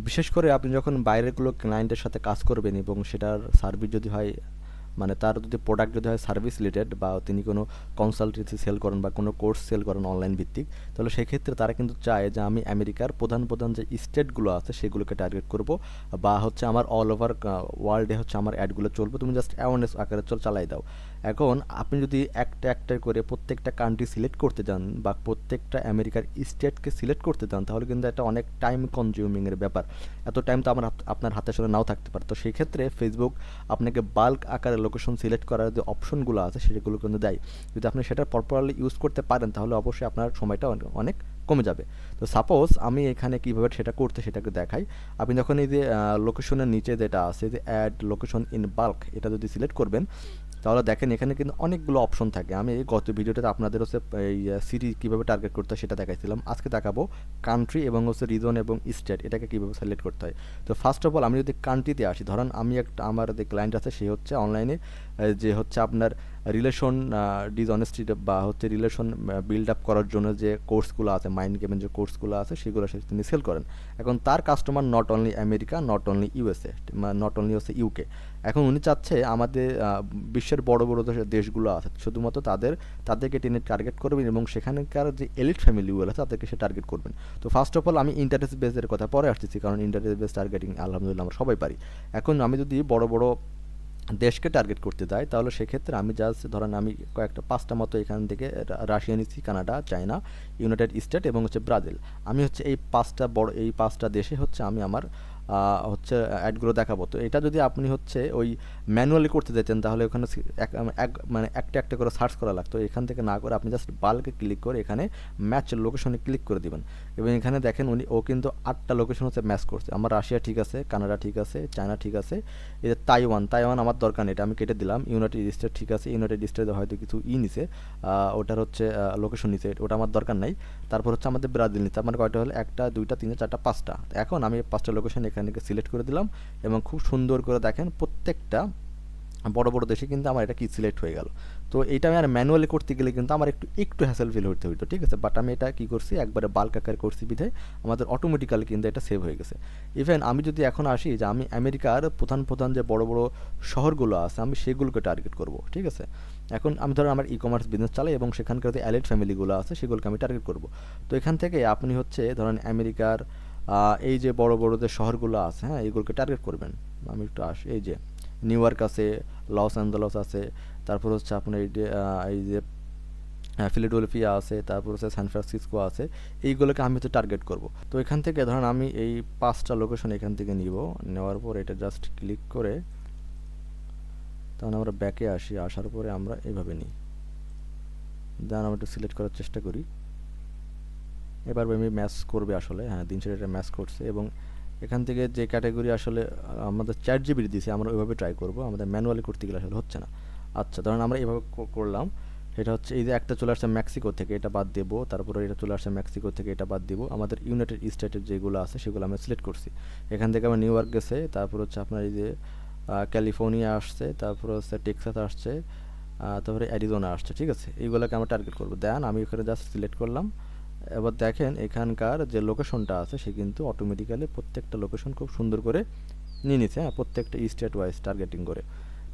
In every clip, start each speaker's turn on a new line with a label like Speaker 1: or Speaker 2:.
Speaker 1: বিশেষ করে আপনি যখন বাইরের কোনো ক্লায়েন্টের সাথে কাজ করবেন এবং সেটার সার্ভিস যদি হয়, মানে তার যদি প্রোডাক্ট যদি হয় সার্ভিস রিলেটেড, বা তিনি কোনো কনসালটেন্সি সেল করেন বা কোনো কোর্স সেল করেন অনলাইন ভিত্তিক, তাহলে সেক্ষেত্রে তারা কিন্তু চায় যে আমি আমেরিকার প্রধান প্রধান যে স্টেটগুলো আছে সেগুলোকে টার্গেট করব, বা হচ্ছে আমার অল ওভার ওয়ার্ল্ডে হচ্ছে আমার অ্যাডগুলো চলবে, তুমি জাস্ট অ্যাওয়ারনেস আকারে চালাই দাও। এখন আপনি যদি একটা একটা করে প্রত্যেকটা কান্ট্রি সিলেক্ট করতে যান বা প্রত্যেকটা আমেরিকার স্টেটকে সিলেক্ট করতে যান, তাহলে কিন্তু এটা অনেক টাইম কনজিউমিংয়ের ব্যাপার। এত টাইম তো আমার আপনার হাতে আসলে নাও থাকতে পারে। তো সেই ক্ষেত্রে ফেসবুক আপনাকে বাল্ক আকারে লোকেশন সিলেক্ট করার যে অপশনগুলো আছে সেগুলো কিন্তু দেয়। যদি আপনি সেটা প্রপারলি ইউজ করতে পারেন তাহলে অবশ্যই আপনার সময়টা অনেক কমে যাবে। তো সাপোজ আমি এখানে কীভাবে সেটা করতে সেটাকে দেখাই। আপনি যখন এই যে লোকেশনের নিচে যেটা আছে যে অ্যাড লোকেশন ইন বাল্ক, এটা যদি সিলেক্ট করবেন তাহলে দেখেন এখানে কিন্তু অনেকগুলো অপশন থাকে। আমি গত ভিডিওটাতে আপনাদের হচ্ছে এই সিটি কীভাবে টার্গেট করতে হয় সেটা দেখাইছিলাম। আজকে দেখাবো কান্ট্রি এবং হচ্ছে রিজন এবং স্টেট এটাকে কীভাবে সিলেক্ট করতে হয়। তো ফার্স্ট অফ অল আমি যদি কান্ট্রিতে আসি, ধরেন আমি একটা আমার যে ক্লায়েন্ট আছে সে হচ্ছে অনলাইনে যে হচ্ছে আপনার রিলেশন ডিসঅনেস্টি বা হচ্ছে রিলেশন বিল্ড আপ করার জন্য যে কোর্সগুলো আছে, মাইন্ড গেমের যে কোর্সগুলো আছে সেগুলো তিনি সেল করেন। এখন তার customer not only America, not only USA, not only হচ্ছে ইউকে। এখন উনি চাচ্ছে আমাদের বিশ্বের বড় বড় দেশগুলো আছে শুধুমাত্র তাদেরকে টেনে টার্গেট করবেন এবং সেখানকার যে এলিট ফ্যামিলিগুলো আছে তাদেরকে সে টার্গেট করবেন। তো ফার্স্ট অফ অল আমি ইন্টারেস্ট বেসের কথা পরে আসতেছি, কারণ ইন্টারেস্ট বেস টার্গেটিং আলহামদুলিল্লাহ আমরা সবাই পারি। এখন আমি যদি বড় বড় দেশকে টার্গেট করতে যাই তাহলে সেক্ষেত্রে আমি জাস্ট ধরেন আমি কয়েকটা 5টা মতো এখান থেকে রাশিয়া নিচ্ছি, কানাডা, চায়না, ইউনাইটেড স্টেট এবং হচ্ছে ব্রাজিল। আমি হচ্ছে এই 5টা দেশে হচ্ছে আমি আমার হচ্ছে অ্যাডগুলো দেখাবো। তো এটা যদি আপনি হচ্ছে ওই ম্যানুয়ালি করতে যেতেন তাহলে ওখানে মানে একটা একটা করে সার্চ করা লাগতো। এখান থেকে না করে আপনি জাস্ট বাল্কে ক্লিক করে এখানে ম্যাচ লোকেশনে ক্লিক করে দিবেন এবং এখানে দেখেন ও কিন্তু 8টা লোকেশন হচ্ছে ম্যাচ করছে। আমার রাশিয়া ঠিক আছে, কানাডা ঠিক আছে, চায়না ঠিক আছে, এই যে তাইওয়ান আমার দরকার নেই, এটা আমি কেটে দিলাম। ইউনাইটেড স্টেট ঠিক আছে, ইউনাইটেড স্টেটে হয়তো কিছু নিছে, ওটার হচ্ছে লোকেশন নিছে, ওটা আমার দরকার নাই। তারপর হচ্ছে আমাদের ব্রাজিল নিতে, মানে কয়টা হলো 1টা 2টা 3টা 4টা 5টা। এখন আমি 5টা লোকেশন এখানে সিলেক্ট করে দিলাম এবং খুব সুন্দর করে দেখেন প্রত্যেকটা বড় বড় দেশে কিন্তু আমার এটা কি সিলেক্ট হয়ে গেল। তো এইটা আমি আর ম্যানুয়ালি করতে গেলে কিন্তু আমার একটু হ্যাসেল ফিল হতে হইতো, ঠিক আছে। বাট আমি এটা কি করছি একবারে বাল্ক আকারে করছি বিধায় আমাদের অটোমেটিক্যালি কিন্তু এটা সেভ হয়ে গেছে। ইভেন আমি যদি এখন আসি যে আমি আমেরিকার প্রধান প্রধান যে বড় বড় শহরগুলো আছে আমি সেগুলোকে টার্গেট করব, ঠিক আছে। এখন আমি ধরুন আমার ই কমার্স বিজনেস চালাই এবং সেখানকার যে অ্যালিট ফ্যামিলিগুলো আছে সেগুলোকে আমি টার্গেট করব। তো এখান থেকে আপনি হচ্ছে ধরেন আমেরিকার এই যে বড় বড় যে শহরগুলো আছে, হ্যাঁ, এইগুলোকে টার্গেট করবেন। আমি একটু আসি, এই যে নিউ ইয়র্ক আছে, লস অ্যাঞ্জেলস আছে, তারপর হচ্ছে আপনার এই যে ফিলাডেলফিয়া আছে, তারপর হচ্ছে সান ফ্রান্সিসকো আছে। এইগুলোকে আমি হচ্ছে টার্গেট করব। তো এখান থেকে ধরুন আমি এই 5টা লোকেশন এখান থেকে নেওয়ার পর এটা জাস্ট ক্লিক করে তখন আমরা ব্যাকে আসি, আসার পরে আমরা এইভাবে নিই। দেন আমরা একটু সিলেক্ট করার চেষ্টা করি। এবার আমি ম্যাচ করবে আসলে, হ্যাঁ, দিন শেষে এটা ম্যাচ করছে এবং এখান থেকে যে ক্যাটাগরি আসলে আমাদের চ্যাট জিপিটি দিয়েছে আমরা ওইভাবে ট্রাই করব, আমাদের ম্যানুয়ালি করতে গেলে আসলে হচ্ছে না। আচ্ছা, ধরুন আমরা এইভাবে করলাম। এটা হচ্ছে এই যে একটা চলে আসছে মেক্সিকো থেকে, এটা বাদ দেবো। তারপরে এটা চলে আসছে মেক্সিকো থেকে, এটা বাদ দিব। আমাদের ইউনাইটেড স্টেটের যেগুলো আছে সেগুলো আমরা সিলেক্ট করছি। এখান থেকে আমার নিউ ইয়র্ক গেছে, তারপর হচ্ছে আপনার এই যে ক্যালিফোর্নিয়া আসছে, তারপর হচ্ছে টেক্সাস আসছে, তারপরে অ্যারিজোনা আসছে, ঠিক আছে। এইগুলোকে আমরা টার্গেট করবো। দেন আমি এখানে জাস্ট সিলেক্ট করলাম। এবার দেখেন এখানকার যে লোকেশনটা আছে সে কিন্তু অটোমেটিক্যালি প্রত্যেকটা লোকেশন খুব সুন্দর করে নিয়ে নিচ্ছে, হ্যাঁ, প্রত্যেকটা স্টেট ওয়াইজ টার্গেটিং করে।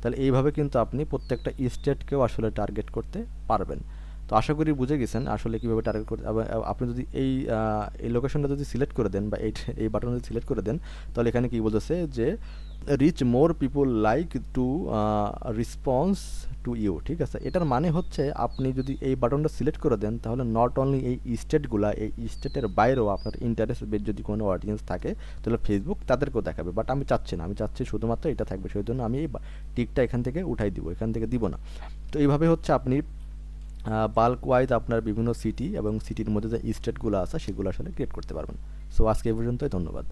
Speaker 1: তাহলে এইভাবে কিন্তু আপনি প্রত্যেকটা স্টেটকেও আসলে টার্গেট করতে পারবেন। তো আশা করি বুঝে গেছেন আসলে কীভাবে টার্গেট করতে। আপনি যদি এই লোকেশনটা যদি সিলেক্ট করে দেন বা এই বাটন যদি সিলেক্ট করে দেন তাহলে এখানে কী বলতেছে যে reach more people like to response to you, ঠিক আছে। এটার মানে হচ্ছে আপনি যদি এই বাটনটা সিলেক্ট করে দেন তাহলে নট অনলি এই স্টেটগুলা, এই স্টেটের বাইরেও আপনার ইন্টারেস্ট বেস যদি কোনো অডিয়েন্স থাকে তাহলে ফেসবুক তাদেরকেও দেখাবে। বাট আমি চাচ্ছি না, আমি চাচ্ছি শুধুমাত্র এটা থাকবে, সেই জন্য আমি এই টিকটা এখান থেকে উঠাই দিব, এখান থেকে দিব না। তো এইভাবে হচ্ছে আপনি বাল্ক ওয়াইজ আপনার বিভিন্ন সিটি এবং সিটির মধ্যে যে স্টেটগুলো আছে সেগুলো আসলে ক্রিয়েট করতে পারবেন। সো আজকে এই পর্যন্তই, ধন্যবাদ।